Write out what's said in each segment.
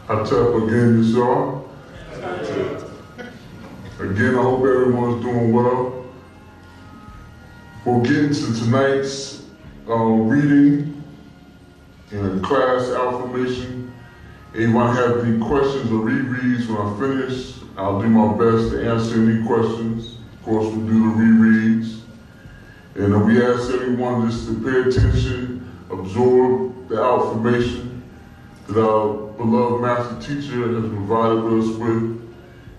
Atep again, y'all. Again, I hope everyone's doing well. We'll get into tonight's reading and class affirmation. Anyone have any questions or rereads when I finish, I'll do my best to answer any questions. Of course, we'll do the rereads. And we ask everyone just to pay attention, absorb the affirmation that our beloved master teacher has provided us with.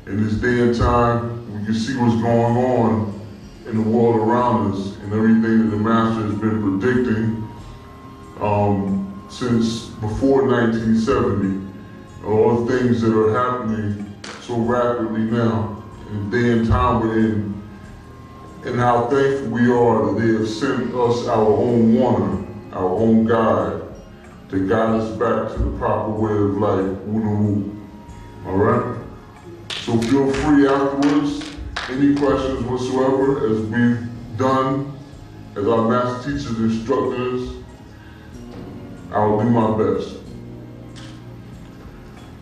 In this day and time, we can see what's going on in the world around us and everything that the master has been predicting since before 1970. All the things that are happening so rapidly now, in the day and time we're in, and how thankful we are that they have sent us our own warner, our own guide, to guide us back to the proper way of life, all right? So feel free afterwards, any questions whatsoever, as we've done, as our master teachers instructed us, I will do my best.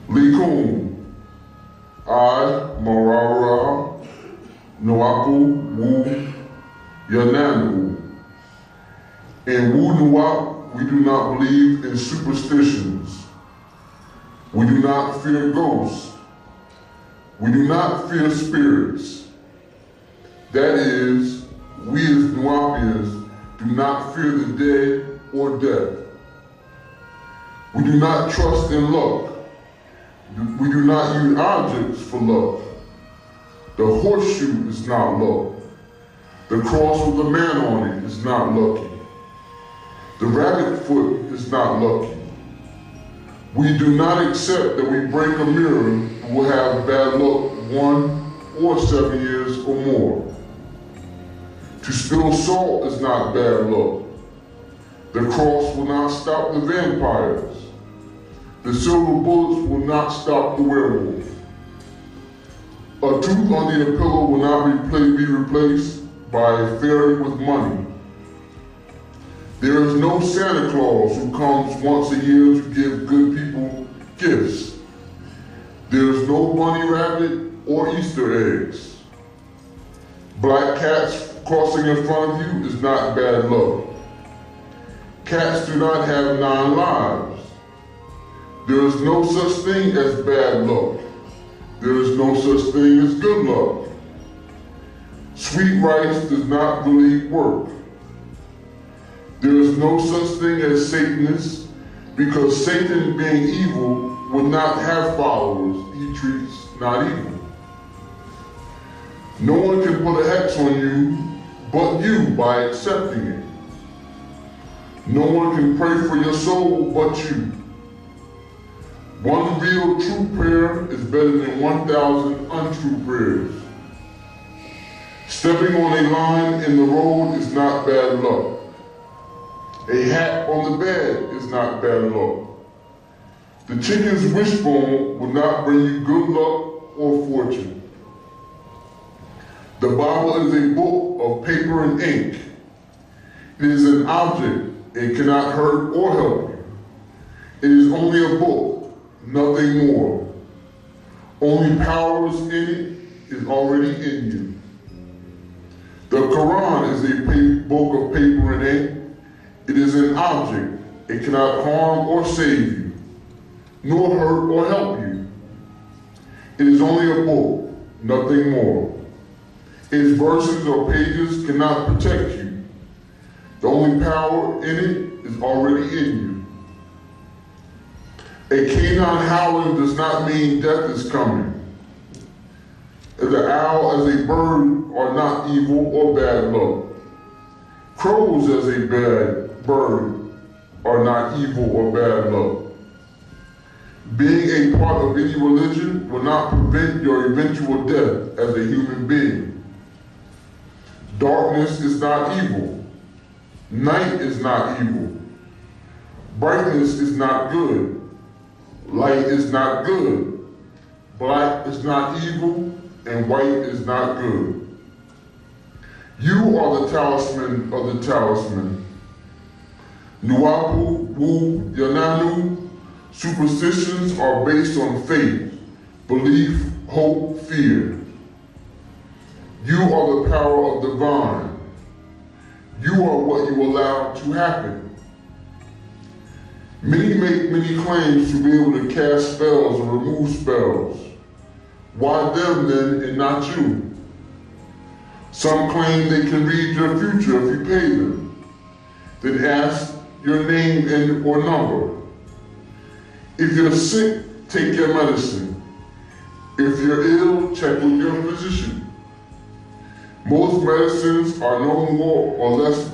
Likum, I, Marara, Noaku, Wu, Yananu. In Wu Nuap, we do not believe in superstitions. We do not fear ghosts. We do not fear spirits. That is, we as Nuapians do not fear the dead or death. We do not trust in luck. We do not use objects for luck. The horseshoe is not luck. The cross with a man on it is not lucky. The rabbit foot is not lucky. We do not accept that we break a mirror and will have bad luck 1 or 7 years or more. To spill salt is not bad luck. The cross will not stop the vampires. The silver bullets will not stop the werewolf. A tooth under your pillow will not be replaced by a fairy with money. There is no Santa Claus who comes once a year to give good people gifts. There is no bunny rabbit or Easter eggs. Black cats crossing in front of you is not bad luck. Cats do not have 9 lives. There is no such thing as bad luck. There is no such thing as good luck. Sweet rice does not really work. There is no such thing as Satanists, because Satan, being evil, would not have followers he treats not evil. No one can put a hex on you but you by accepting it. No one can pray for your soul but you. One real true prayer is better than 1,000 untrue prayers. Stepping on a line in the road is not bad luck. A hat on the bed is not bad luck. The chicken's wishbone will not bring you good luck or fortune. The Bible is a book of paper and ink. It is an object. It cannot hurt or help you. It is only a book, nothing more. Only powers in it is already in you. The Quran is a book of paper and ink. It is an object. It cannot harm or save you, nor hurt or help you. It is only a book, nothing more. Its verses or pages cannot protect you. The only power in it is already in you. A canine howling does not mean death is coming. The owl as a bird are not evil or bad luck. Crows as a bad bird are not evil or bad luck. Being a part of any religion will not prevent your eventual death as a human being. Darkness is not evil. Night is not evil. Brightness is not good. Light is not good. Black is not evil, and white is not good. You are the talisman of the talisman. Nuapu, Wu, Yananu, Superstitions are based on faith, belief, hope, fear. You are the power of divine. You are what you allow to happen. Many make many claims to be able to cast spells or remove spells. Why them then and not you? Some claim they can read your future if you pay them. Then ask your name and or number. If you're sick, take your medicine. If you're ill, check with your physician. Most medicines are no more or less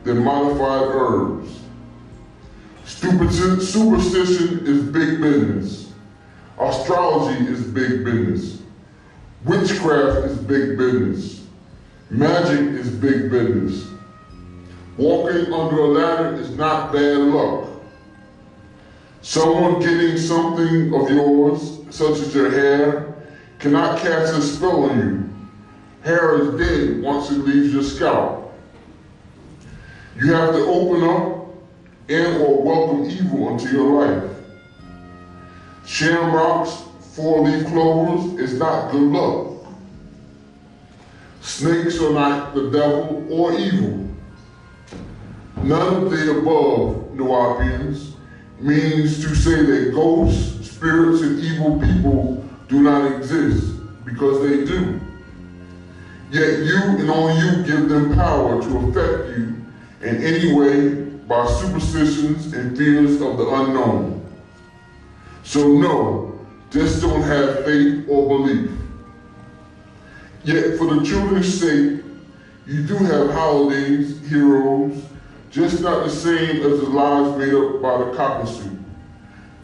than modified herbs. Superstition is big business. Astrology is big business. Witchcraft is big business. Magic is big business. Walking under a ladder is not bad luck. Someone getting something of yours, such as your hair, cannot cast a spell on you. Hair is dead once it leaves your scalp. You have to open up and or welcome evil into your life. Shamrocks, four-leaf clovers is not good luck. Snakes are not the devil or evil. None of the above, Nuwapians, means to say that ghosts, spirits, and evil people do not exist, because they do. Yet you and only you give them power to affect you in any way by superstitions and fears of the unknown. So no, just don't have faith or belief. Yet for the children's sake, you do have holidays, heroes, just not the same as the lies made up by the Caucasus,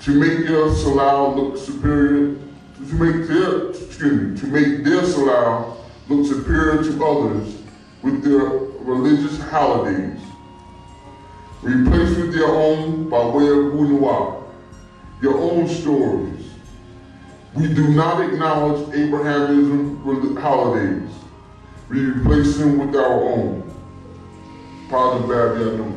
to make your Sᴏᴜ look superior, to make their Sᴏᴜ look superior to others with their religious holidays. Replace with your own by way of Wunuwa, your own stories. We do not acknowledge Abrahamism holidays. We replace them with our own. Father Babianum.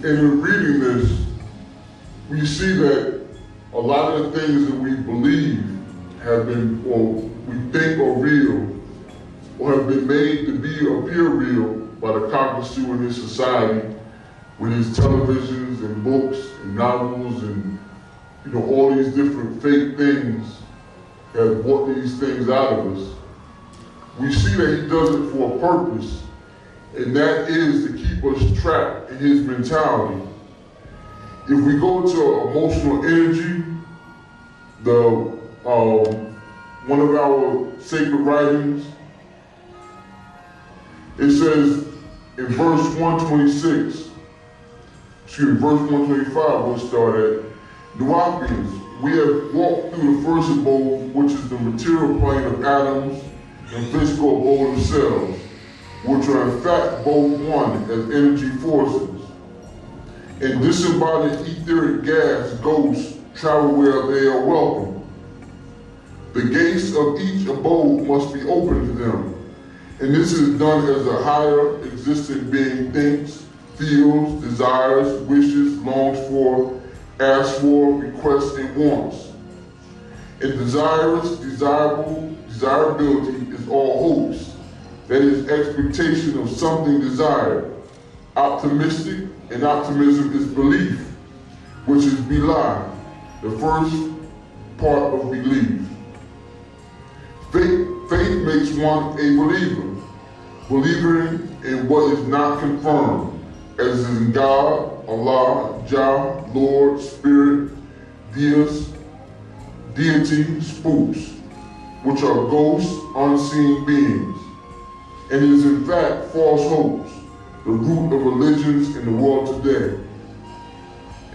In reading this, we see that a lot of the things that we believe have been, or we think are real, or have been made to appear real by the Caucasus in this society, with his televisions and books and novels and all these different fake things that brought these things out of us. We see that he does it for a purpose, and that is to keep us trapped in his mentality. If we go to emotional energy, one of our sacred writings, it says in verse 126, verse 125 we'll start at, Nuwapians, we have walked through the first abode, which is the material plane of atoms, and physical abode of cells, which are in fact both one as energy forces. And disembodied etheric gas ghosts travel where they are welcome. The gates of each abode must be open to them, and this is done as a higher existing being thinks, feels, desires, wishes, longs for, asks for, requests, and wants. And desirability is all hopes, that is expectation of something desired. Optimistic, and optimism is belief, which is believe, the first part of belief. Faith makes one a believer, believing in what is not confirmed, as in God, Allah, Jah, Lord, Spirit, Deus, deity, spooks, which are ghosts, unseen beings, and it is in fact false hopes, the root of religions in the world today.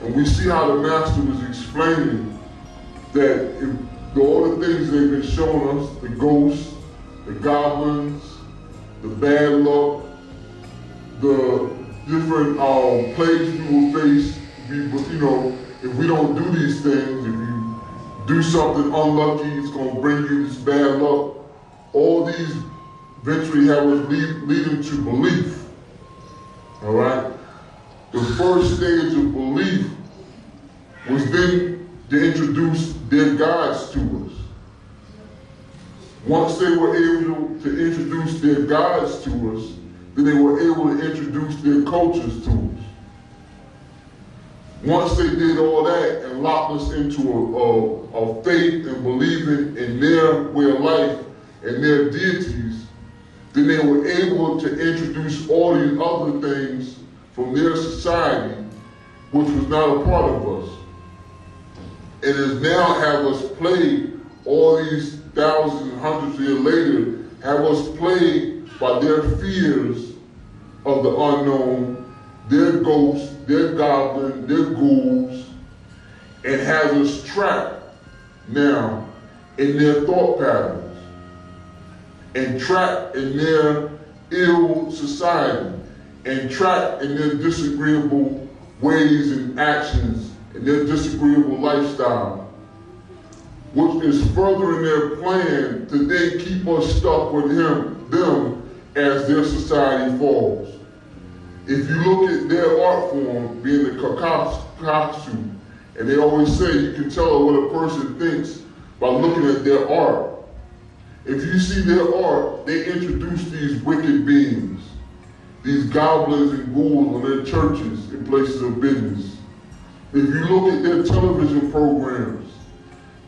And we see how the Master was explaining that if all the things they've been showing us, the ghosts, the goblins, the bad luck, the different plagues we will face, if we don't do these things, if you do something unlucky, it's going to bring you this bad luck. all these eventually have us leading to belief. All right? The first stage of belief was then to introduce their gods to us. Once they were able to introduce their gods to us, then they were able to introduce their cultures to us. Once they did all that and locked us into a faith and believing in their way of life and their deities, then they were able to introduce all these other things from their society, which was not a part of us. It has now have us plagued, all these thousands and hundreds of years later, have us plagued by their fears of the unknown, their ghosts, their goblins, their ghouls, and has us trapped now in their thought patterns and trapped in their ill society and trapped in their disagreeable ways and actions and their disagreeable lifestyle, which is furthering their plan to then keep us stuck with them as their society falls. If you look at their art form, being the costume, and they always say you can tell what a person thinks by looking at their art. If you see their art, they introduce these wicked beings, these goblins and ghouls on their churches and places of business. If you look at their television programs,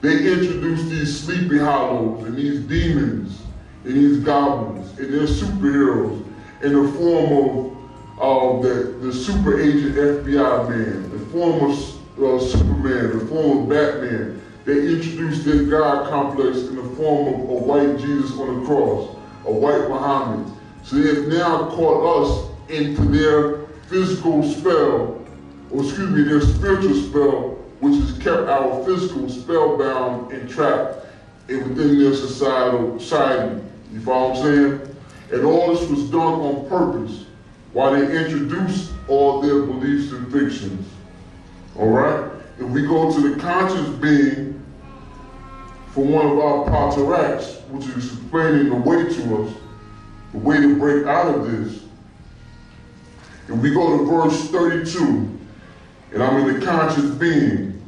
they introduce these sleepy hollows and these demons and these goblins and their superheroes in the form of the super agent FBI man, the form of Superman, the form of Batman. They introduce their God complex in the form of a white Jesus on the cross, a white Muhammad. So they have now caught us into their physical spell, their spiritual spell, which has kept our physical spellbound and trapped within their society. You follow what I'm saying? And all this was done on purpose while they introduced all their beliefs and fictions. All right? If we go to the conscious being from one of our patriarchs, which is explaining the way to us, the way to break out of this, if we go to verse 32, and I'm in the conscious being,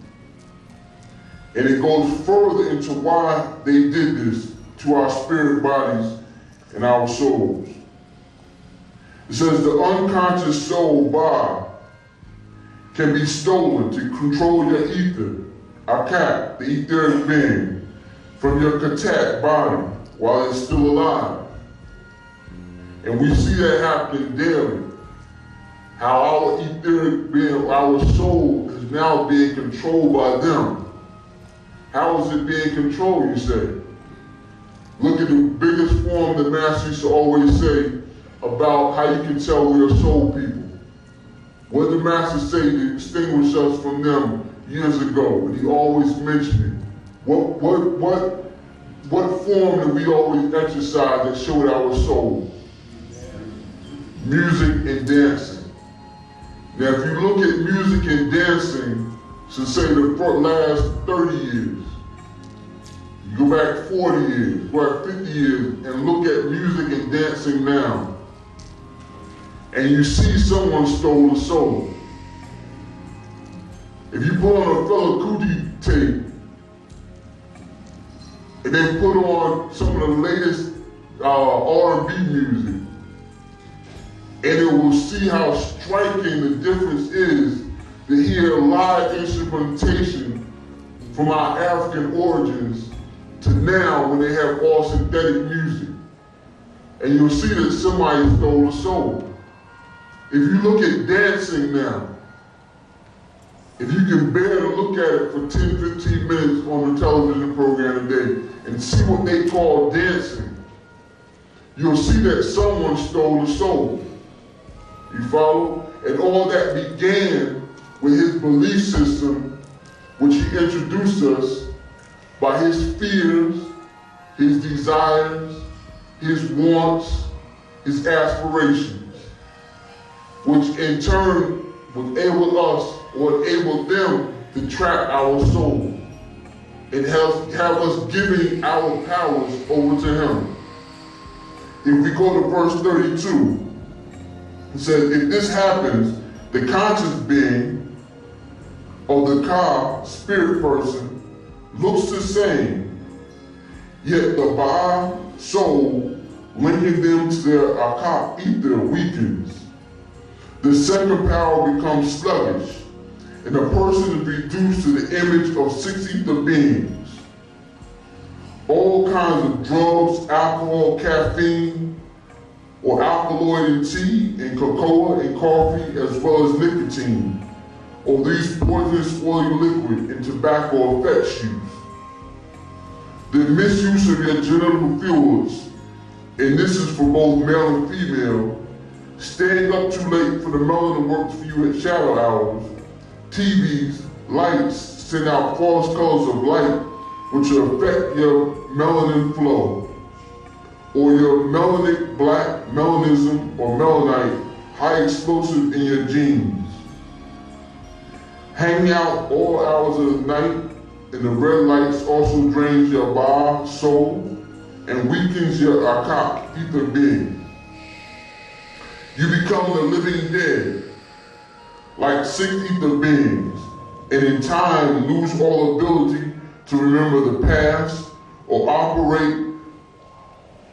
and it goes further into why they did this to our spirit bodies and our souls. It says the unconscious soul, Ba, can be stolen to control your ether, Akat, the etheric being, from your Katat body while it's still alive. And we see that happening daily. How our etheric being, our soul, is now being controlled by them. How is it being controlled, you say? Look at the biggest form the Master used to always say about how you can tell we are soul people. What did the Master say to distinguish us from them years ago? And he always mentioned it. What form did we always exercise that showed our soul? Music and dancing. Now, if you look at music and dancing, so say the last 30 years, you go back 40 years, go back 50 years, and look at music and dancing now, and you see someone stole the soul. If you put on a Fela Kuti tape, and then put on some of the latest R&B music, and it will see how striking the difference is to hear live instrumentation from our African origins to now when they have all synthetic music. And you'll see that somebody stole the soul. If you look at dancing now, if you can bear to look at it for 10, 15 minutes on the television program today and see what they call dancing, you'll see that someone stole the soul. You follow? And all that began with his belief system, which he introduced us by his fears, his desires, his wants, his aspirations, which in turn would enable us or enable them to trap our soul and have us giving our powers over to him. if we go to verse 32, it says, if this happens, the conscious being of the Ka, spirit person, looks the same, yet the Ba, soul, linking them to their Ka, ether, weakens. The second power becomes sluggish, and the person is reduced to the image of 6 ether beings. All kinds of drugs, alcohol, caffeine, or alkaloid in tea, and cocoa, and coffee, as well as nicotine, or these poisonous oily liquid and tobacco affects you. The misuse of your genital fluids, and this is for both male and female, staying up too late for the melanin works for you at shadow hours, TVs, lights send out false colors of light which will affect your melanin flow, or your melanic black, melanism, or melanite, high explosive in your genes. Hanging out all hours of the night, and the red lights also drains your Ba, soul, and weakens your Akak, ether being. You become the living dead, like 6 ether beings, and in time lose all ability to remember the past or operate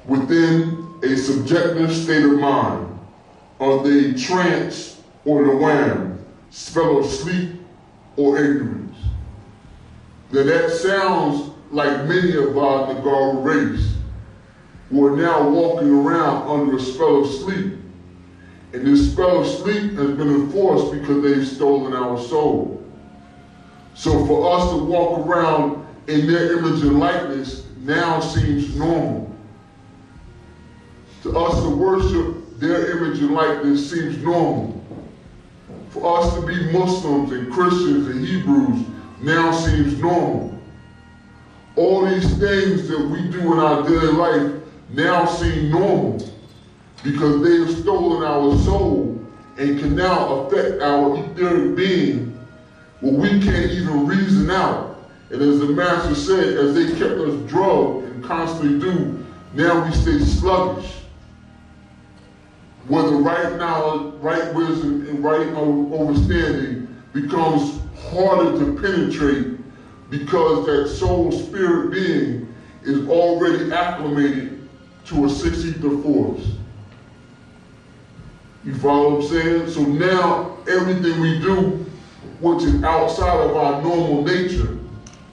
within a subjective state of mind, of the trance or the wham, spell of sleep or ignorance. Now that sounds like many of our Nagaru race who are now walking around under a spell of sleep. And this spell of sleep has been enforced because they've stolen our soul. So for us to walk around in their image and likeness now seems normal. To us to worship their image and likeness seems normal. For us to be Muslims and Christians and Hebrews now seems normal. All these things that we do in our daily life now seem normal because they have stolen our soul and can now affect our etheric being, what we can't even reason out. And as the Master said, as they kept us drugged and constantly do, now we stay sluggish. Where the right knowledge, right wisdom, and right understanding becomes harder to penetrate because that soul spirit being is already acclimated to a 6 ether force. You follow what I'm saying? So now everything we do, which is outside of our normal nature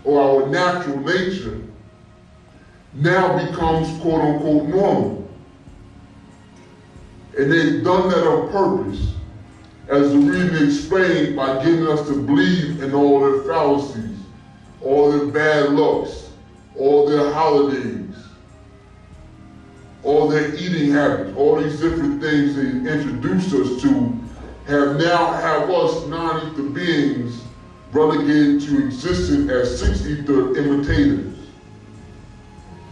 or our natural nature, now becomes quote unquote normal. And they've done that on purpose, as the reading explained, by getting us to believe in all their fallacies, all their bad looks, all their holidays, all their eating habits, all these different things they introduced us to, have us non-ether beings relegated to existence as 6 ether imitators,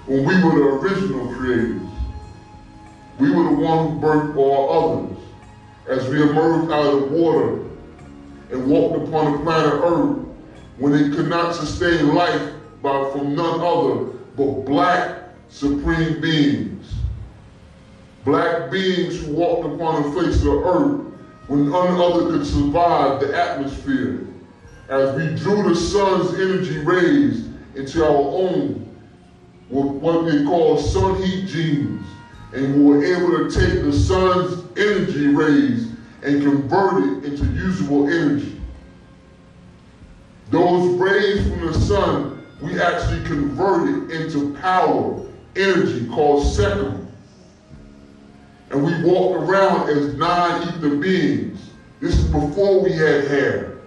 when we were the original creators. We were the one who birthed all others. As we emerged out of the water and walked upon the planet Earth, when it could not sustain life from none other but black supreme beings. Black beings who walked upon the face of the earth when none other could survive the atmosphere. As we drew the sun's energy rays into our own, what they call sun heat genes, and we were able to take the sun's energy rays and convert it into usable energy. Those rays from the sun, we actually converted into power, energy called Sᴏᴜ. And we walked around as non-ether beings. This is before we had hair.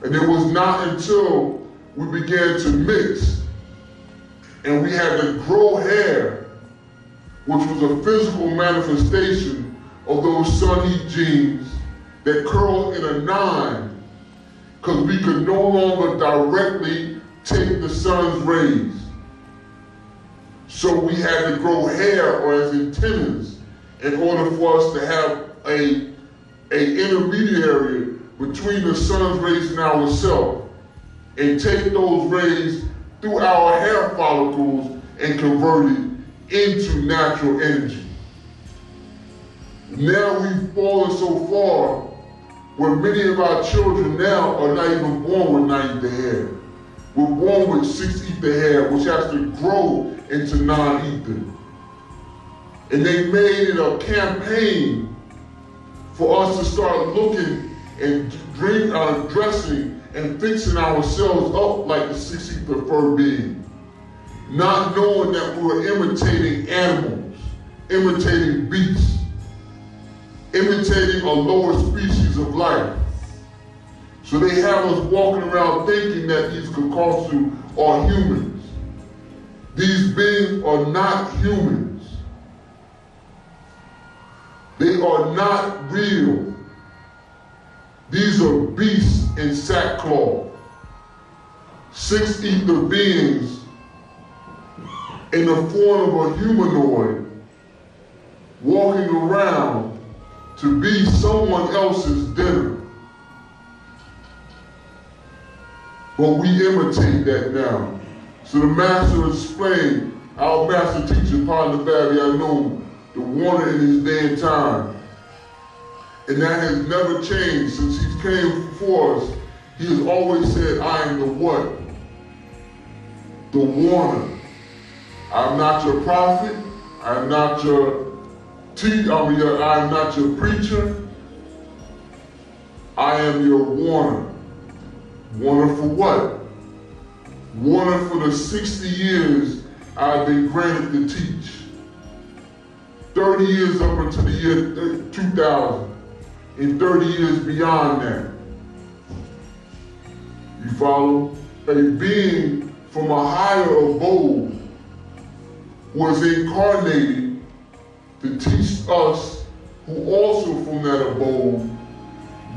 And it was not until we began to mix and we had to grow hair, which was a physical manifestation of those sun heat genes that curled in a 9, because we could no longer directly take the sun's rays. So we had to grow hair or as antennas in order for us to have an intermediary between the sun's rays and ourselves, and take those rays through our hair follicles and convert it into natural energy. Now we've fallen so far where many of our children now are not even born with 9 ether hair. We're born with 6 ether hair, which has to grow into 9 ether. And they made it a campaign for us to start looking and dressing and fixing ourselves up like the 6 ether fur being, not knowing that we were imitating animals, imitating beasts, imitating a lower species of life. So they have us walking around thinking that these Cᴜᴜ are humans. These beings are not humans. They are not real. These are beasts in sackcloth. 6 ether beings in the form of a humanoid walking around to be someone else's dinner. But we imitate that now. So the master explained, our master teacher, Pāṇa Bāvyānum, the warner in his day and time. And that has never changed since he came before us. He has always said, I am the what? The warner. I'm not your prophet. I'm not your I'm not your preacher. I am your warner. Warner for what? Warner for the 60 years I've been granted to teach. 30 years up until the year 2000, and 30 years beyond that. You follow? A being from a higher abode was incarnated to teach us, who also from that abode,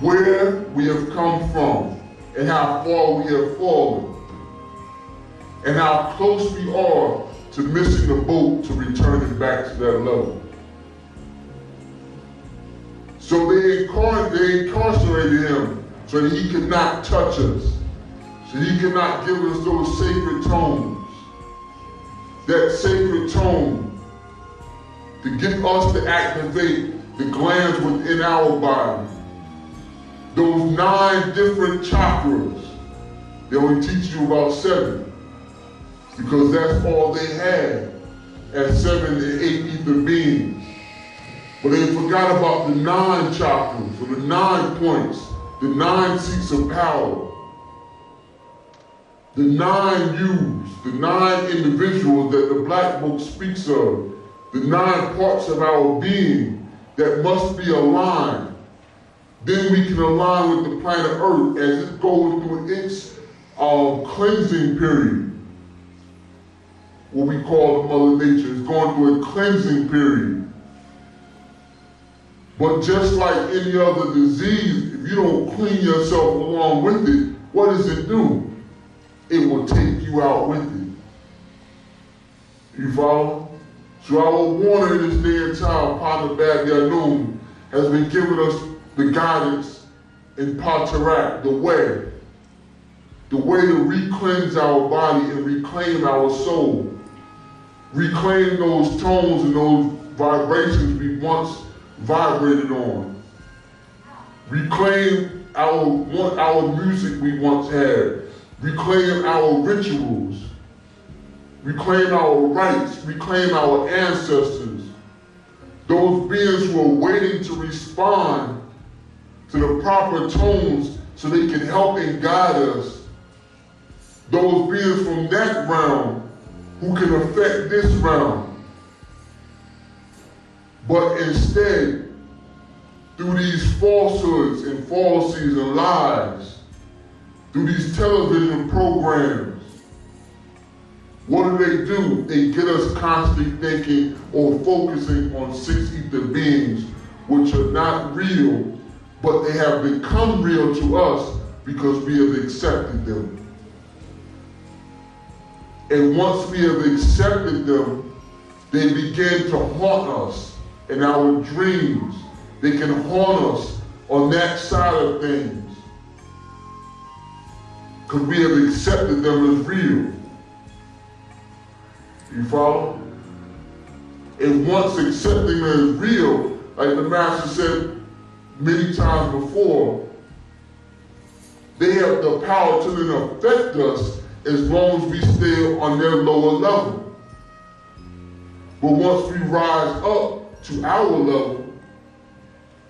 where we have come from and how far we have fallen, and how close we are to missing the boat to returning back to that level. So they incarcerated him so that he could not touch us, so he could not give us those sacred tones, that sacred tone to get us to activate the glands within our body. Those 9 different chakras. They only teach you about 7, because that's all they had as 7 and 8 ether beings. But they forgot about the 9 chakras, or the 9 points, the 9 seats of power, the 9 yous, the 9 individuals that the Black Book speaks of, the 9 parts of our being that must be aligned. Then we can align with the planet Earth as it goes through its cleansing period. What we call Mother Nature is going through a cleansing period. But just like any other disease, if you don't clean yourself along with it, what does it do? It will take you out with it. You follow? So our warner in this day and time, Pāṇa Bāvyānum, has been giving us the guidance in Patarak, the way to re-cleanse our body and reclaim our soul. Reclaim those tones and those vibrations we once vibrated on. Reclaim our music we once had. Reclaim our rituals. Reclaim our rights. Reclaim our ancestors. Those beings who are waiting to respond to the proper tones so they can help and guide us. Those beings from that realm who can affect this realm. But instead, through these falsehoods and falsities and lies, through these television programs, what do? They get us constantly thinking or focusing on 6 ether beings, which are not real, but they have become real to us because we have accepted them. And once we have accepted them, they begin to haunt us in our dreams. They can haunt us on that side of things, because we have accepted them as real. You follow? And once accepting it as real, like the Master said many times before, they have the power to then affect us as long as we stay on their lower level. But once we rise up to our level,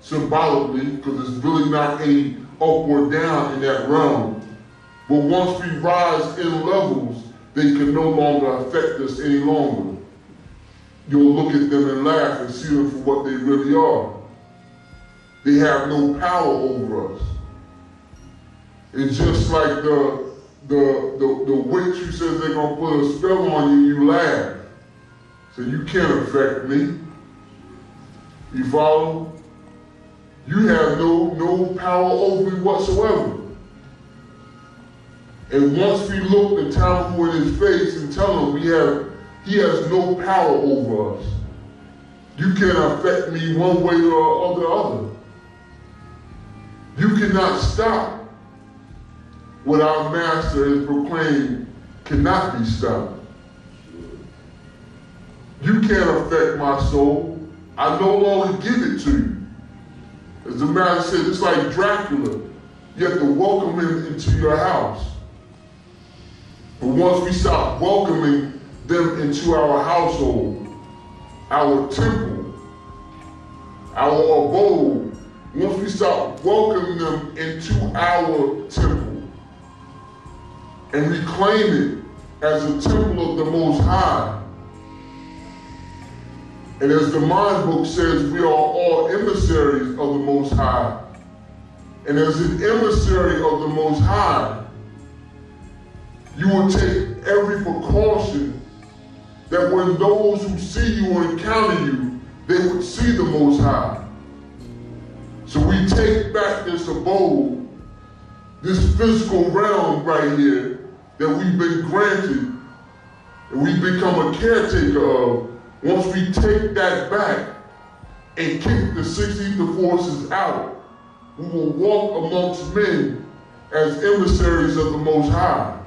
symbolically, because it's really not any up or down in that realm, but once we rise in levels, they can no longer affect us any longer. You'll look at them and laugh and see them for what they really are. They have no power over us. It's just like the witch who says they're gonna put a spell on you, you laugh. So you can't affect me. You follow? You have no power over me whatsoever. And once we look the Tałmū in his face and tell him he has no power over us. You can't affect me one way or the other. You cannot stop what our Master has proclaimed cannot be stopped. You can't affect my soul. I no longer give it to you. As the Master said, it's like Dracula. You have to welcome him into your house. But once we stop welcoming them into our household, our temple, our abode, once we stop welcoming them into our temple and reclaim it as a temple of the Most High, and as the Mind Book says, we are all emissaries of the Most High. And as an emissary of the Most High, you will take every precaution that when those who see you or encounter you, they would see the Most High. So we take back this abode, this physical realm right here that we've been granted and we've become a caretaker of. Once we take that back and kick the 60 forces out, we will walk amongst men as emissaries of the Most High.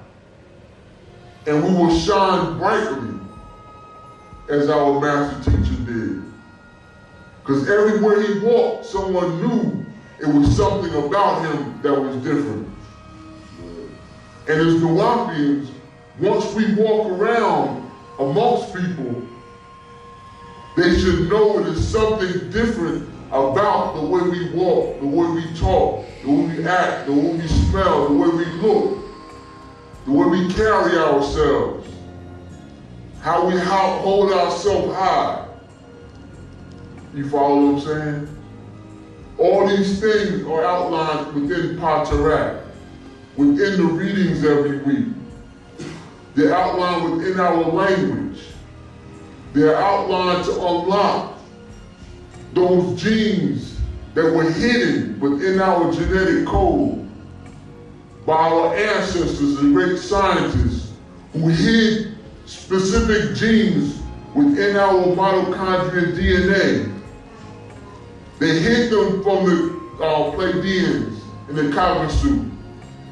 And we will shine brightly as our Master Teacher did. Because everywhere he walked, someone knew it was something about him that was different. And as Nuwapians, once we walk around amongst people, they should know it is something different about the way we walk, the way we talk, the way we act, the way we smell, the way we look, the way we carry ourselves, how we hold ourselves high. You follow what I'm saying? All these things are outlined within Patarak, within the readings every week. They're outlined within our language. They're outlined to unlock those genes that were hidden within our genetic code by our ancestors and great scientists who hid specific genes within our mitochondrial DNA. They hid them from the Pleiadians and the Kᴜᴜ,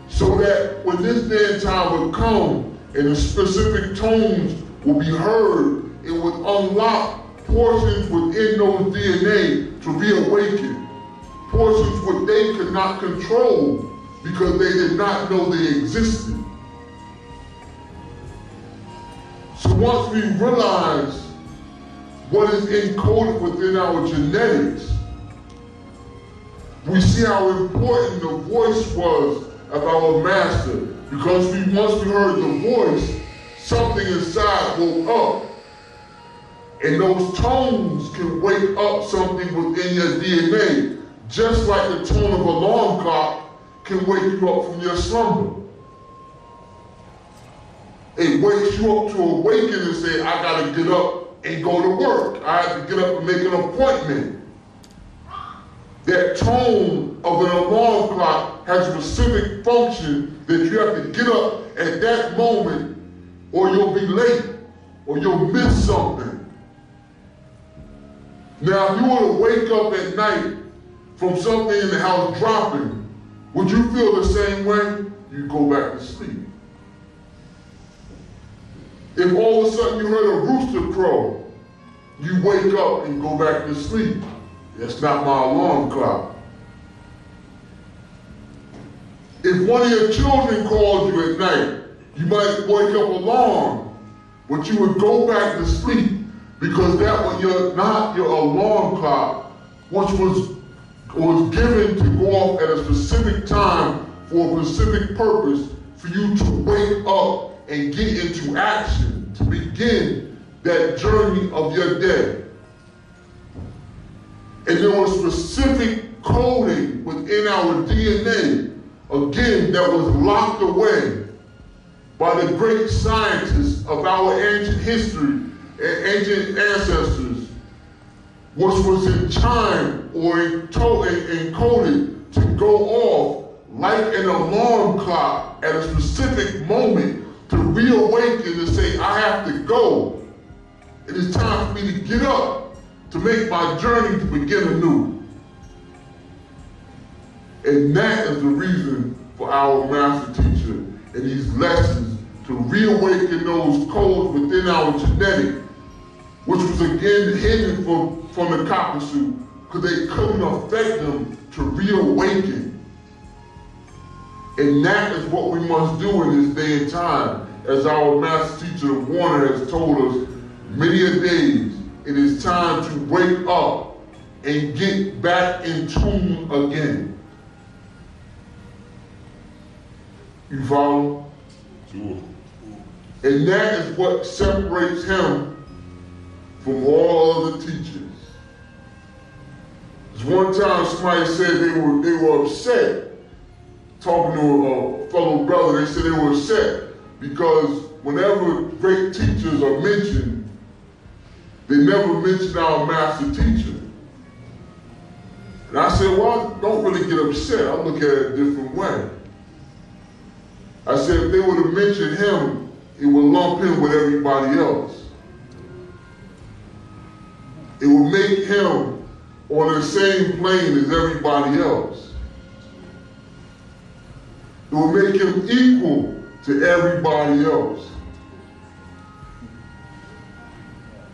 so that when this day and time would come and the specific tones will be heard, it would unlock portions within those DNA to reawaken, portions what they could not control because they did not know they existed. So once we realize what is encoded within our genetics, we see how important the voice was of our Master, because once we heard the voice, something inside woke up. And those tones can wake up something within your DNA, just like the tone of an alarm clock can wake you up from your slumber. It wakes you up to awaken and say, I gotta get up and go to work. I have to get up and make an appointment. That tone of an alarm clock has a specific function that you have to get up at that moment or you'll be late or you'll miss something. Now, if you were to wake up at night from something in the house dropping, would you feel the same way? You go back to sleep. If all of a sudden you heard a rooster crow you wake up and go back to sleep. That's not my alarm clock. If one of your children calls you at night, you might wake up alarmed, but you would go back to sleep because that was not your alarm clock, which was given to go off at a specific time for a specific purpose for you to wake up and get into action to begin that journey of your day. And there was specific coding within our DNA, again, that was locked away by the great scientists of our ancient history and ancient ancestors, which was in time or encoded to go off like an alarm clock at a specific moment to reawaken and say, I have to go. It is time for me to get up, to make my journey to begin anew. And that is the reason for our master teacher and these lessons, to reawaken those codes within our genetic, which was again hidden from the Kᴜᴜ, because they couldn't affect them to reawaken. And that is what we must do in this day and time. As our master teacher Warner has told us many a days, it is time to wake up and get back in tune again. You follow? Sure. And that is what separates him from all other teachers. There's one time somebody said they were upset, talking to a fellow brother. They said they were upset because whenever great teachers are mentioned, they never mention our master teacher. And I said, well, I don't really get upset. I look at it a different way. I said, if they would have mentioned him, it would lump him with everybody else. It would make him on the same plane as everybody else. It would make him equal to everybody else.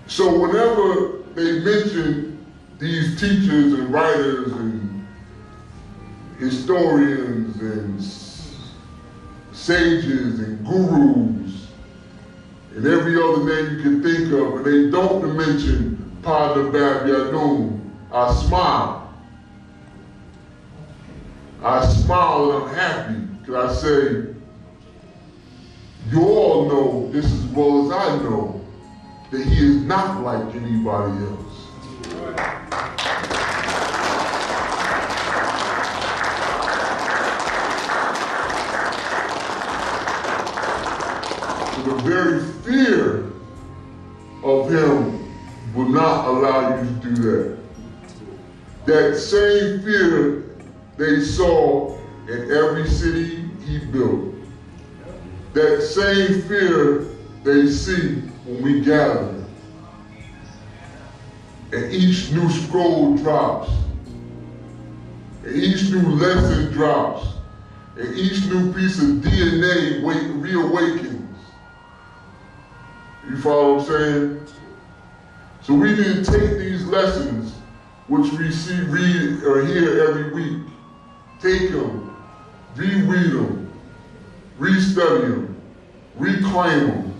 So whenever they mention these teachers and writers and historians and sages and gurus and every other name you can think of, and they don't mention Padabab Yadum, I smile. I smile and I'm happy because I say, you all know this as well as I know that he is not like anybody else. The very fear of him will not allow you to do that. That same fear they saw in every city he built. That same fear they see when we gather. And each new scroll drops. And each new lesson drops. And each new piece of DNA reawakens. You follow what I'm saying? So we need to take these lessons, which we see, read, or hear every week. Take them, reread them, restudy them, reclaim them.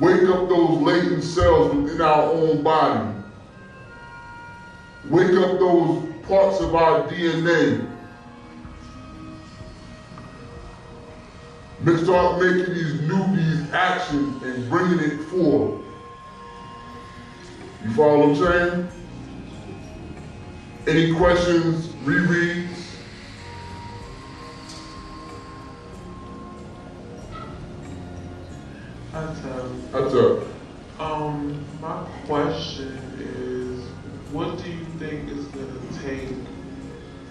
Wake up those latent cells within our own body. Wake up those parts of our DNA. Start making these actions and bringing it forth. You follow what I'm saying? Any questions, rereads? That's up. My question is, what do you think is going to take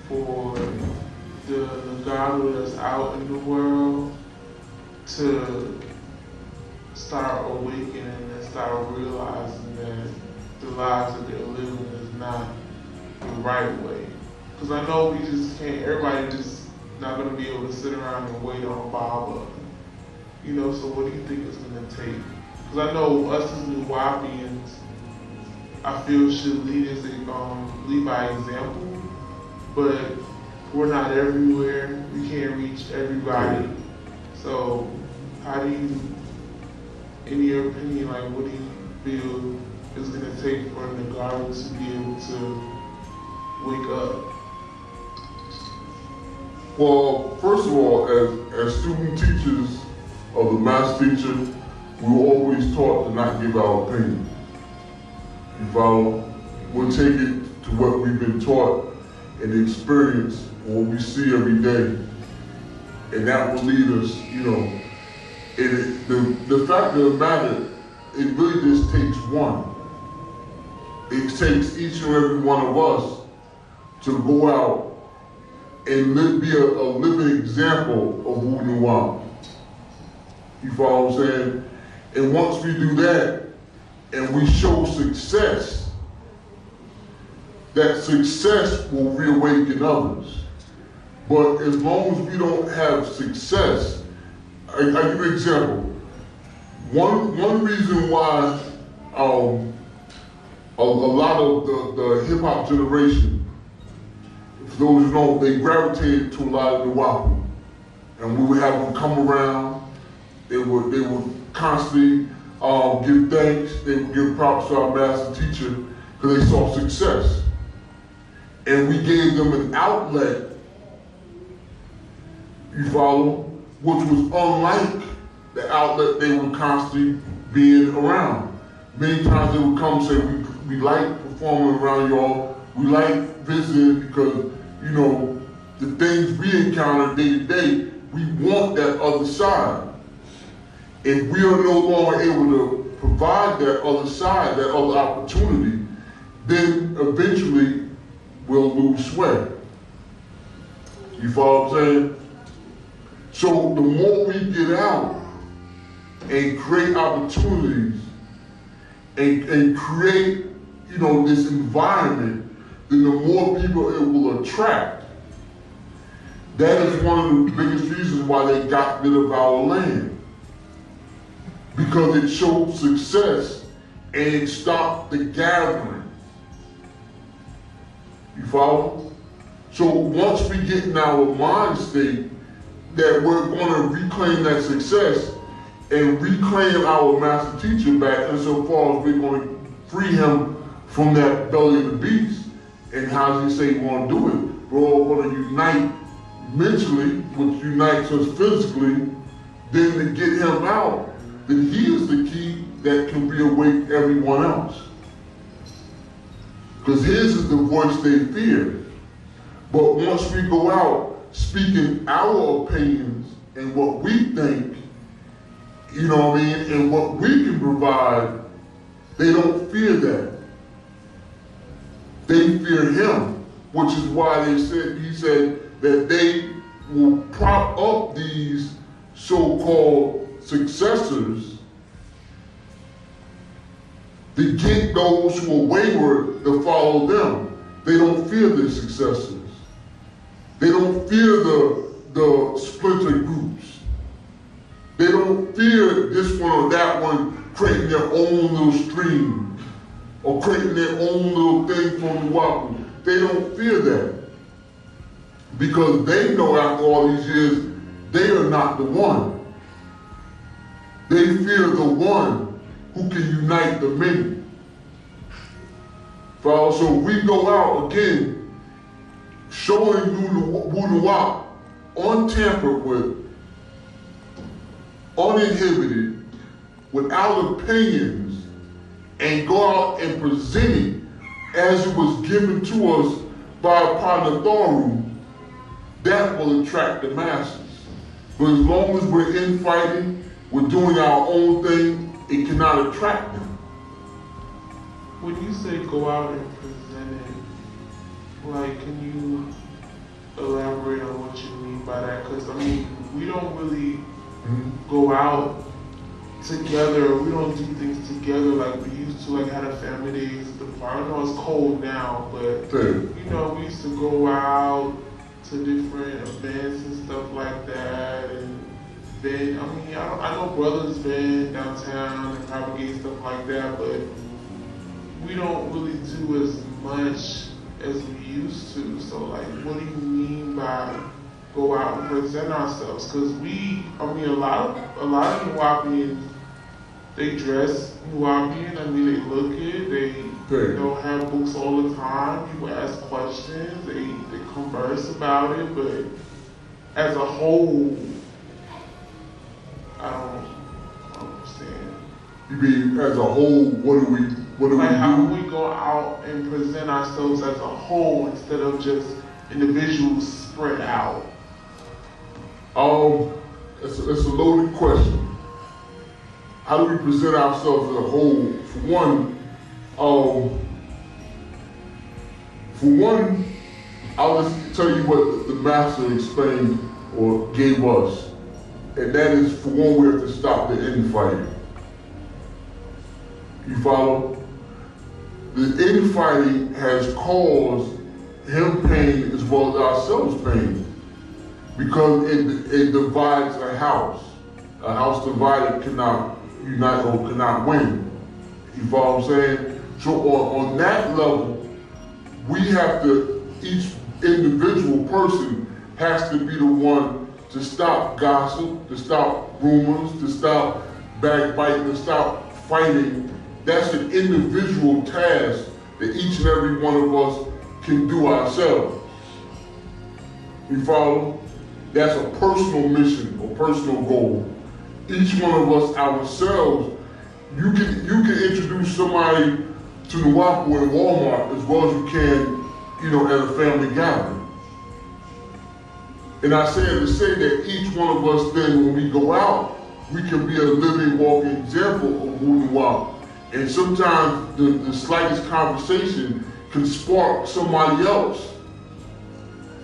for the Nagaru that's out in the world to start awakening and start realizing that the lives that they're living is not the right way? Because I know we just can't, everybody just not going to be able to sit around and wait on Baba. You know, so what do you think it's going to take because I know us as Nuwaubians, I feel should lead by example, but we're not everywhere. We can't reach everybody. So how do you, in your opinion, like what do you feel is going to take for Nagaru to be able to wake up? Well, first of all, as student teachers of the master teacher, we were always taught to not give our opinion. You follow? We'll take it to what we've been taught and the experience, what we see every day, and that will lead us, you know. And the fact of the matter, it really just takes one. It takes each and every one of us to go out and be a living example of who you are. You follow what I'm saying? And once we do that, and we show success, that success will reawaken others. But as long as we don't have success, I give you an example. One reason why a lot of the hip hop generation, for those who know, they gravitated to a lot of the Nuwaubu. And we would have them come around, they would constantly give thanks, they would give props to our master teacher because they saw success. And we gave them an outlet, you follow, which was unlike the outlet they were constantly being around. Many times they would come and say, we like performing around y'all, we like visiting because, you know, the things we encounter day to day, we want that other side. If we are no longer able to provide that other side, that other opportunity, then eventually we'll lose sway. You follow what I'm saying? So the more we get out and create opportunities and create, you know, this environment, then the more people it will attract. That is one of the biggest reasons why they got rid of our land. Because it showed success and it stopped the gathering. You follow? So once we get in our mind state that we're going to reclaim that success and reclaim our master teacher back, insofar as we're going to free him from that belly of the beast, and how does he say we want to do it? We're all going to unite mentally, which unites us physically, then to get him out, then he is the key that can reawake everyone else. Because his is the voice they fear. But once we go out speaking our opinions and what we think, you know what I mean, and what we can provide, they don't fear that. They fear him, which is why he said that they will prop up these so-called successors to get those who are wayward to follow them. They don't fear their successors. They don't fear the splinter groups. They don't fear this one or that one creating their own little stream or creating their own little thing from the water. They don't fear that because they know after all these years, they are not the one. They fear the one who can unite the many. So we go out again, showing Wunuwap, untampered with, uninhibited, without opinions, and go out and present it as it was given to us by Panatharu, that will attract the masses. But as long as we're infighting, we're doing our own thing, it cannot attract them. When you say go out and present it, like, can you elaborate on what you mean by that? Because, I mean, we don't really go out together. We don't do things together like we used to, like, had a family days at the park. I know it's cold now, but, you know, we used to go out to different events and stuff like that, and been, I know brothers been downtown and propagate stuff like that, but we don't really do as much as we used to. So like, what do you mean by go out and present ourselves? Because a lot of Nᴏᴜᴜpians, they dress Nᴏᴜᴜpian. They look it. They have books all the time. People ask questions. They converse about it. But as a whole, I don't understand. You mean as a whole? What do we like, do? how do we go out and present ourselves as a whole instead of just individuals spread out? It's a loaded question. How do we present ourselves as a whole? For one, I'll just tell you what the master explained or gave us, and that is, for one, we have to stop the infighting. You follow? The infighting has caused him pain as well as ourselves pain, because it divides a house. A house divided cannot unite or cannot win. You follow what I'm saying? So on that level, we have to, each individual person has to be the one to stop gossip, to stop rumors, to stop backbiting, to stop fighting. That's an individual task that each and every one of us can do ourselves. You follow? That's a personal mission or personal goal. Each one of us ourselves, you can introduce somebody to Nᴏᴜᴜ in Walmart as well as you can, at a family gathering. And I say it to say that each one of us then, when we go out, we can be a living, walking example of who Nᴏᴜᴜ. And sometimes the slightest conversation can spark somebody else.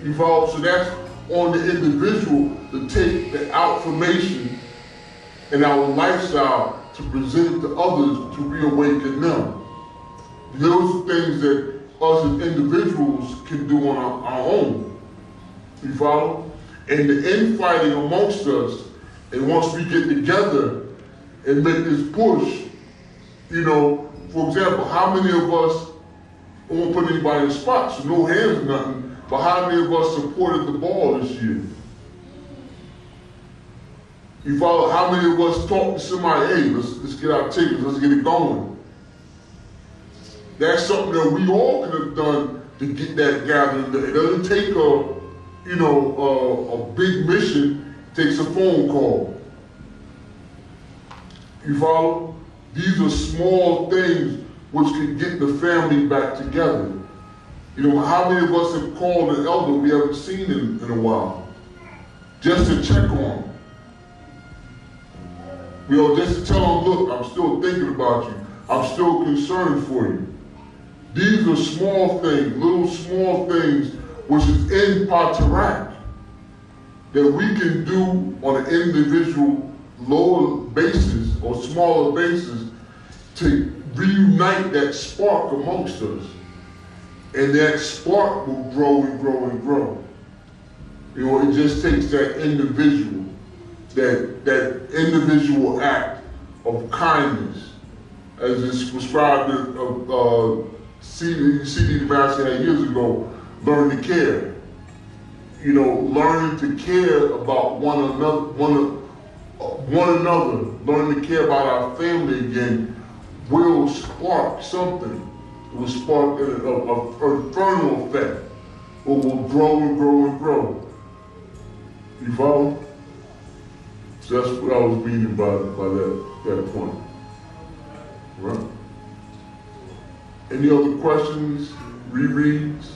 You follow? So that's on the individual to take the information and our lifestyle to present it to others to reawaken them. Those are things that us as individuals can do on our own. You follow? And the infighting amongst us, and once we get together and make this push, for example, how many of us, I won't put anybody in the spot, so no hands or nothing, but how many of us supported the ball this year? You follow? How many of us talked to somebody, hey, let's get our tickets, let's get it going? That's something that we all could have done to get that gathering. It doesn't take a big mission, it takes a phone call. You follow? These are small things which can get the family back together. How many of us have called an elder we haven't seen in a while? Just to check on them. Just to tell them, look, I'm still thinking about you. I'm still concerned for you. These are small things, little small things, which is in Patarak, that we can do on an individual lower basis or smaller basis to reunite that spark amongst us. And that spark will grow and grow and grow. It just takes that individual, that individual act of kindness, as it's prescribed of C.D. Master had years ago, learn to care. Learning to care about one another, learning to care about our family again will spark something. It will spark an infernal effect. It will grow and grow and grow. You follow? So that's what I was meaning by that point. Right? Any other questions, rereads?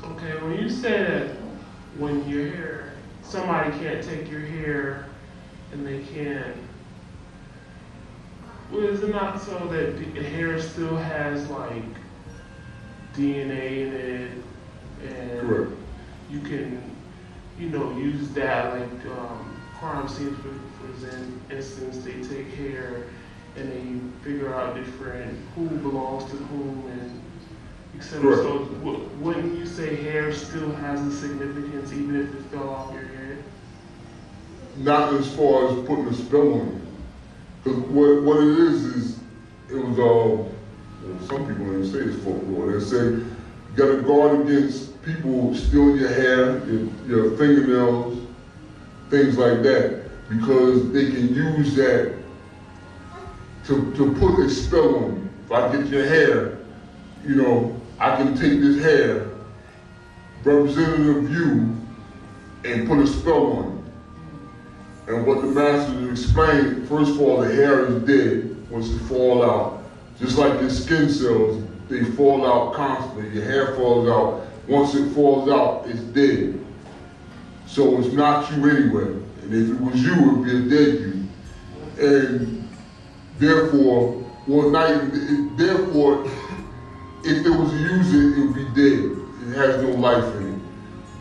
Okay, when you said when your hair, somebody can't take your hair and they can, well, is it not so that the hair still has like DNA in it, and correct, you can, use that like crime scenes, for instance, they take hair and they figure out who belongs to whom, and etc. So wouldn't you say hair still has a significance even if it fell off your head? Not as far as putting a spell on you. Because what it is it was, well, some people don't even say it's folklore. They say you got to guard against people stealing your hair, your fingernails, things like that, because they can use that to put a spell on you. If I get your hair, you know, I can take this hair, representative of you, and put a spell on you. And what the master explained, first of all, the hair is dead once it falls out. Just like your skin cells, they fall out constantly. Your hair falls out. Once it falls out, it's dead. So it's not you anyway. And if it was you, it would be a dead you. And therefore, well, therefore, if there was a user, it would be dead. It has no life in it.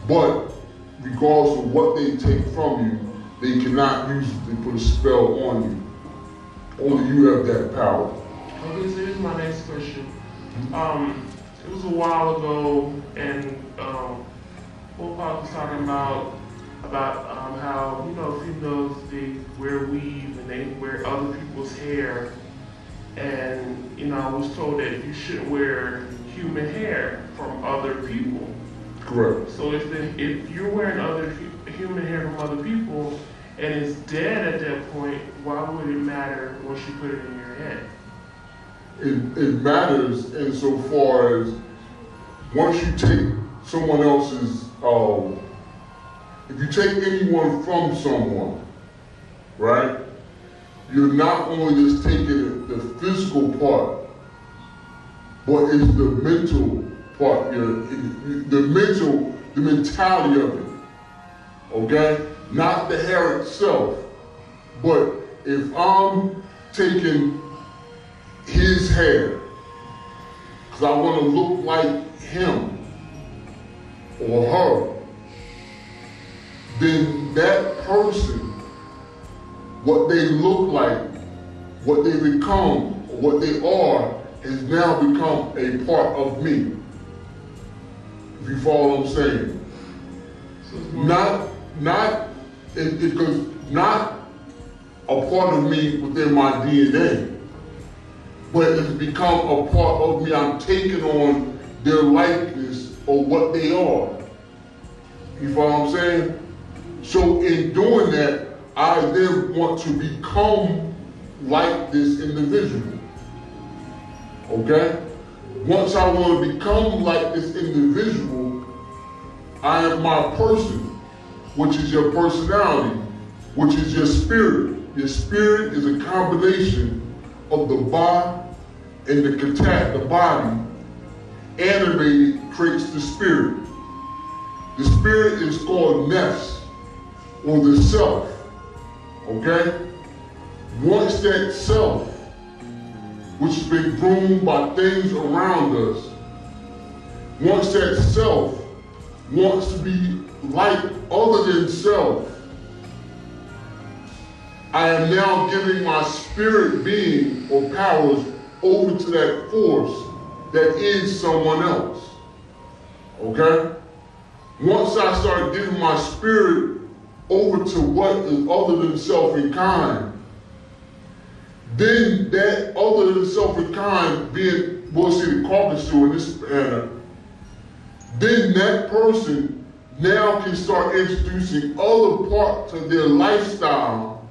But regardless of what they take from you, they cannot use it to put a spell on you. Only you have that power. Okay, so here's my next question. It was a while ago, and Pop was talking about how, you know, females, they wear weave and they wear other people's hair. And, you know, I was told that you shouldn't wear human hair from other people. Correct. So if you're wearing other human hair from other people and it's dead at that point, why would it matter once you put it in your head? It matters insofar as once you take someone else's, if you take anyone from someone, right? You're not only just taking the physical part, but it's the mental part, the mentality of it, okay? Not the hair itself, but if I'm taking his hair, because I want to look like him or her, then that person, what they look like, what they become, or what they are, has now become a part of me. If you follow what I'm saying. Because not a part of me within my DNA, but it's become a part of me. I'm taking on their likeness or what they are. You follow what I'm saying? So in doing that, I then want to become like this individual, okay? Once I want to become like this individual, I am my person, which is your personality, which is your spirit. Your spirit is a combination of the ba and the katat, the body, animated creates the spirit. The spirit is called nefs, or the self. Okay? Once that self, which has been groomed by things around us, once that self wants to be like other than self, I am now giving my spirit being or powers over to that force that is someone else. Okay? Once I start giving my spirit over to what is other than self and kind, then that other than self and kind, being, we'll see the Caucasus in this manner, then that person now can start introducing other parts of their lifestyle,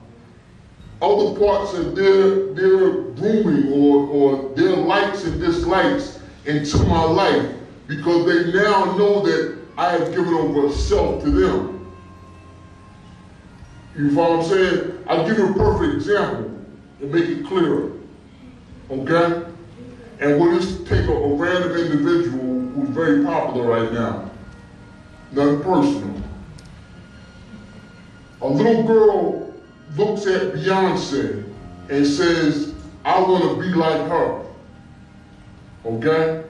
other parts of their grooming or their likes and dislikes into my life, because they now know that I have given over self to them. You follow what I'm saying? I'll give you a perfect example to make it clearer, okay? And we'll just take a random individual who's very popular right now. Nothing personal. A little girl looks at Beyonce and says, I want to be like her, okay?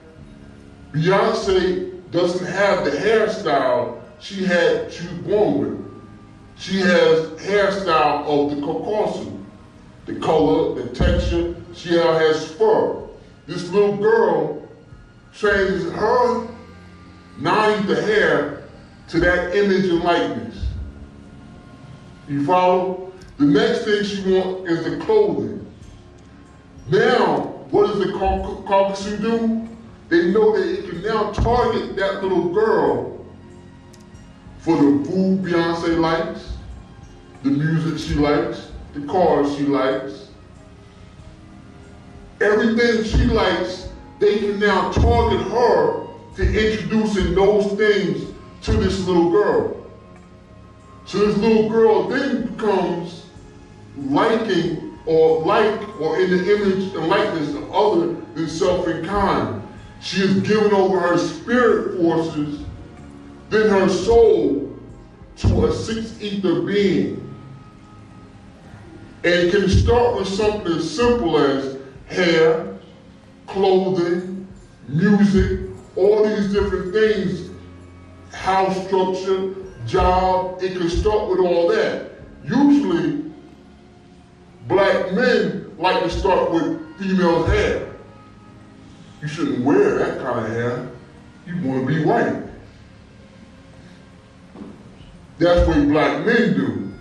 Beyonce doesn't have the hairstyle she was born with. She has hairstyle of the Caucasus, the color, the texture. She has fur. This little girl, changes her 9 the hair to that image and likeness. You follow? The next thing she wants is the clothing. Now, what does the Caucasus do? They know that it can now target that little girl for the food Beyonce likes, the music she likes, the cars she likes. Everything she likes, they can now target her to introducing those things to this little girl. So this little girl then becomes liking or in the image and likeness of other than self and kind. She is given over her spirit forces, then her soul, to a sixth ether being. And it can start with something as simple as hair, clothing, music, all these different things, house structure, job. It can start with all that. Usually, black men like to start with female hair. You shouldn't wear that kind of hair. You want to be white. That's what black men do.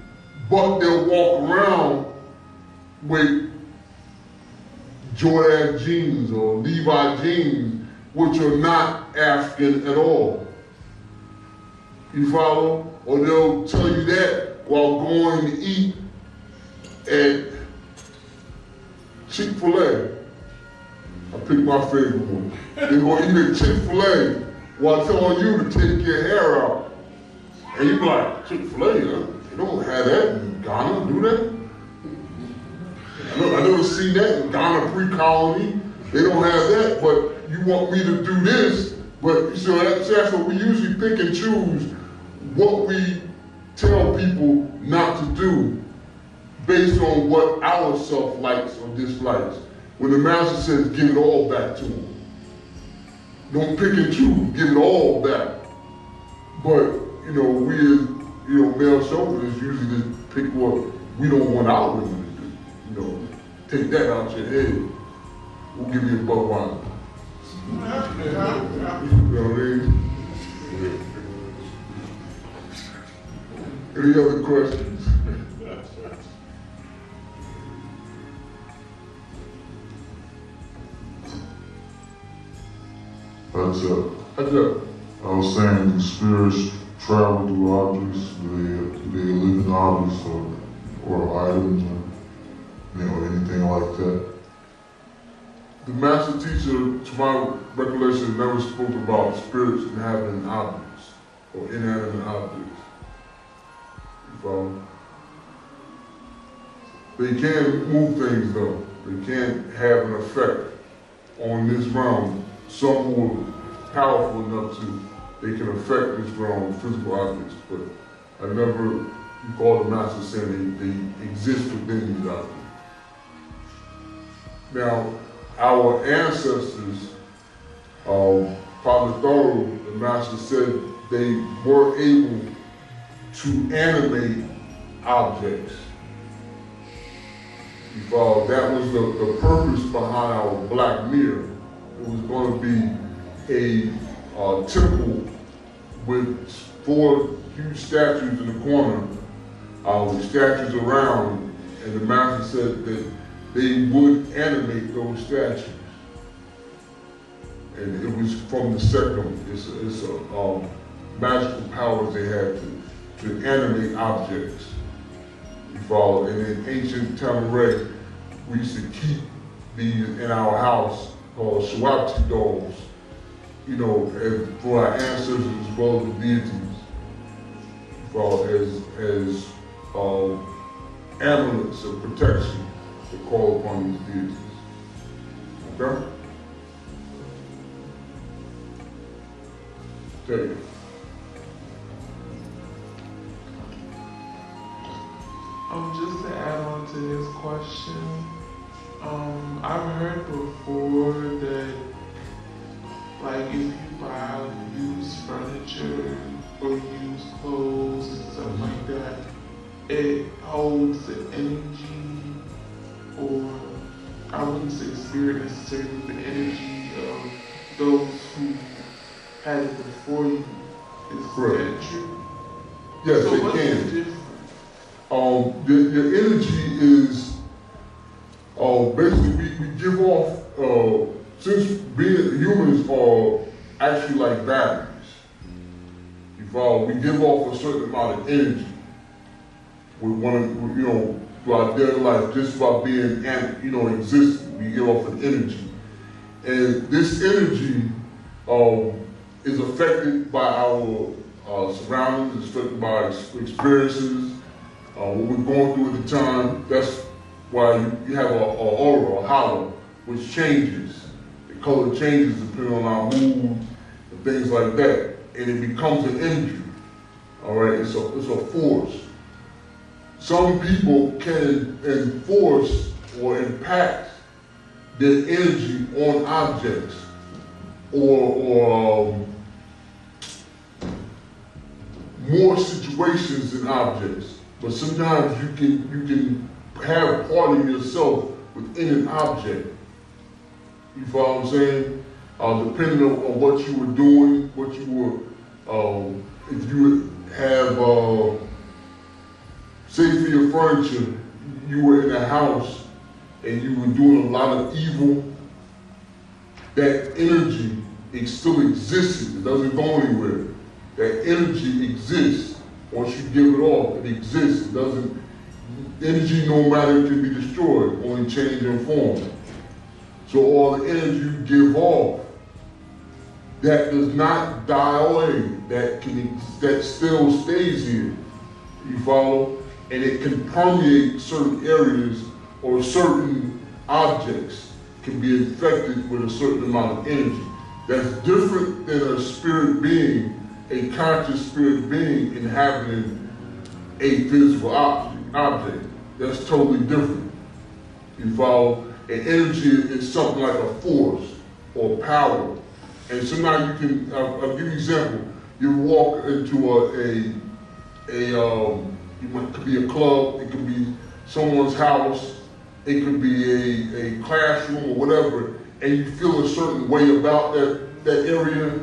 But they'll walk around with Jordan jeans or Levi jeans, which are not African at all. You follow? Or they'll tell you that while going to eat at Chick-fil-A. I picked my favorite one. They're gonna eat at Chick-fil-A while telling you to take your hair out. And you be like, Chick-fil-A, huh? They don't have that in Ghana, do they? I never seen that in Ghana pre-colony. They don't have that, but you want me to do this. But so that's what we usually pick and choose what we tell people not to do based on what our self likes or dislikes. When the master says, give it all back to him. Don't pick and choose, give it all back. But, we as, male chauffeurs usually just pick what we don't want our women to do. Take that out your head. We'll give you a buck wine. You know what I mean? Any other questions? That's it. I was saying, do spirits travel through objects? Do they live in objects or items or anything like that? The master teacher, to my recollection, never spoke about spirits inhabiting objects or inanimate objects. You follow? They can move things though. They can have an effect on this realm. Some who are powerful enough to, they can affect this realm with physical objects, but I never recall the master saying they exist within these objects. Now, our ancestors, Father Thorough, the master said they were able to animate objects. You follow? That was the purpose behind our black mirror. It was going to be a temple with 4 huge statues in the corner, with statues around, and the master said that they would animate those statues. And it was from the Sᴏᴜ. It's a magical powers they had to animate objects. You follow? And in ancient Tamaray, we used to keep these in our house called Shawati dolls, as for our ancestors as well as the deities, as amulets of protection to call upon these deities. Okay? Take it. Just to add on to his question, I've heard before that, like, if you buy used furniture or used clothes and stuff like that, it holds the energy, or I wouldn't say spirit necessarily, the energy of those who had it before you. Is that true? Yes, so it what's can. The difference? Your energy is basically we give off, since being humans are actually like batteries. You follow? We give off a certain amount of energy. We want to, throughout daily life, just by being, existing, we give off an energy. And this energy is affected by our surroundings, it's affected by our experiences, what we're going through at the time. That's why you have an aura, a halo, which changes. The color changes depending on our mood and things like that. And it becomes an energy. All right, it's a force. Some people can enforce or impact their energy on objects or more situations than objects. But sometimes you can have part of yourself within an object. You follow what I'm saying? Depending on what you were doing, what you were, if you have, say for your furniture, you were in a house and you were doing a lot of evil, that energy, it still exists. It doesn't go anywhere. That energy exists. Once you give it off, it exists. It doesn't, energy no matter can be destroyed, only change in form. So all the energy you give off, that does not die away, that still stays here. You follow? And it can permeate certain areas or certain objects can be infected with a certain amount of energy. That's different than a spirit being, a conscious spirit being inhabiting a physical object. That's totally different. You follow? And energy is something like a force or power. And sometimes you can, I'll give you an example. You walk into it could be a club, it could be someone's house, it could be a classroom or whatever, and you feel a certain way about that area.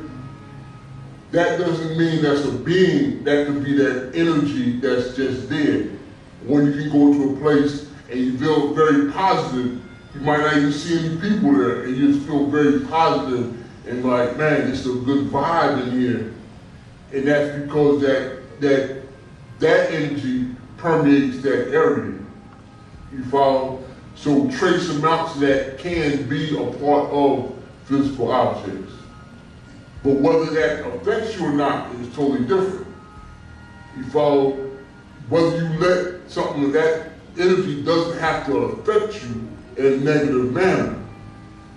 That doesn't mean that's a being, that could be that energy that's just there. When you can go to a place and you feel very positive, you might not even see any people there, and you just feel very positive and like, man, it's a good vibe in here. And that's because that energy permeates that area. You follow? So trace amounts of that can be a part of physical objects. But whether that affects you or not is totally different. You follow? Whether you let something of that energy doesn't have to affect you in a negative manner.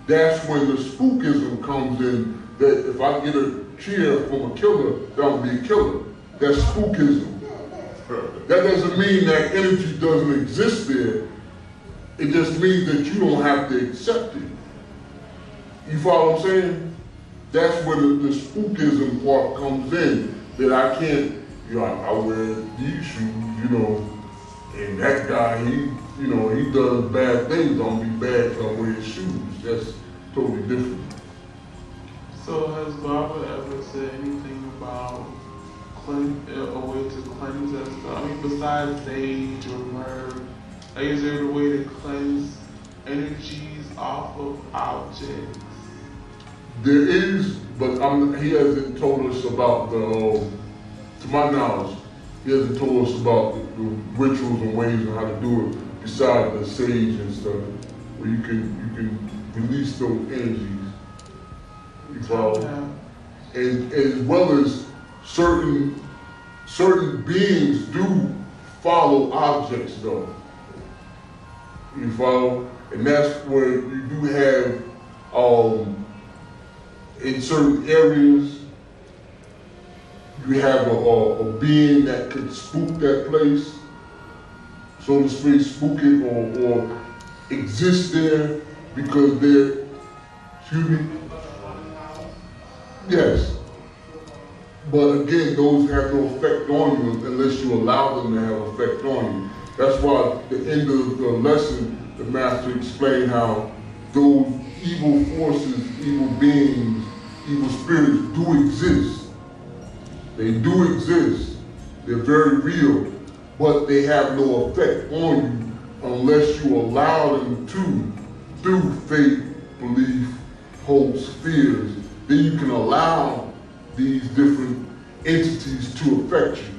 That's when the spookism comes in, that if I get a cheer from a killer, that will be a killer. That's spookism. That doesn't mean that energy doesn't exist there. It just means that you don't have to accept it. You follow what I'm saying? That's where the spookism part comes in, that I can't, I wear these shoes, and that guy, he does bad things. Don't be bad because I wear his shoes. That's totally different. So has Baba ever said anything about a way to cleanse us? I mean, besides sage or myrrh, is there a way to cleanse energies off of objects? There is, but he hasn't told us about to my knowledge, he hasn't told us about the rituals and ways on how to do it, besides the sage and stuff, where you can release those energies. You follow? Yeah. And as well as certain beings do follow objects though. You follow? And that's where you do have in certain areas you have a being that could spook that place, so to speak, spook it or exist there because they're, excuse me? Yes. But again, those have no effect on you unless you allow them to have effect on you. That's why at the end of the lesson, the master explained how those evil forces, evil beings, evil spirits do exist. They do exist. They're very real, but they have no effect on you unless you allow them to, through faith, belief, hopes, fears. Then you can allow these different entities to affect you.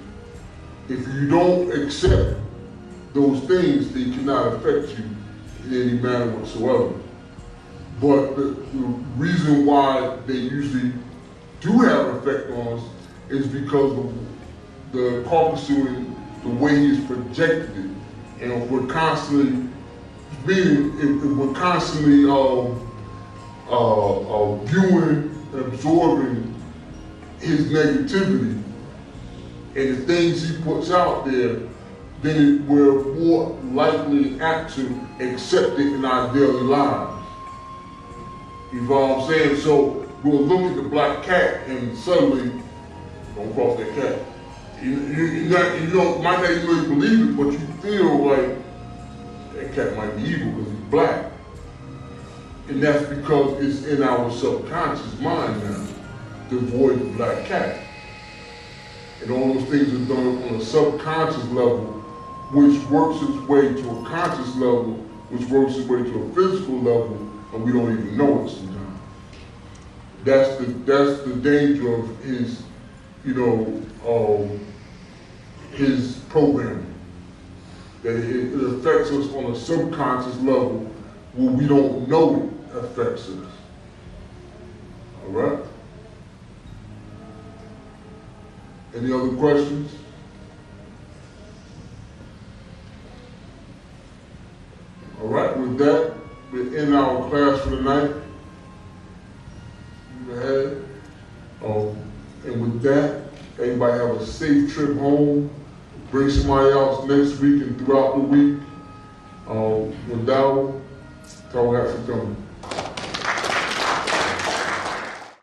If you don't accept those things, they cannot affect you in any manner whatsoever. But the reason why they usually do have an effect on us is because of the Qᴜᴜ, the way he's projected it. And if we're constantly if we're constantly viewing and absorbing his negativity and the things he puts out there, then we're more likely and apt to accept it in our daily lives. You know what I'm saying? So we'll look at the black cat and suddenly, don't cross that cat. You might not even really believe it, but you feel like that cat might be evil because he's black. And that's because it's in our subconscious mind now to avoid the black cat. And all those things are done on a subconscious level, which works its way to a conscious level, which works its way to a physical level, and we don't even know it sometimes. That's the danger of his, his programming. That it affects us on a subconscious level where we don't know it affects us. All right? Any other questions? All right, with that, we end our class for the night. Go ahead. And with that, everybody have a safe trip home. Bring somebody else next week and throughout the week. Without, tell us for coming.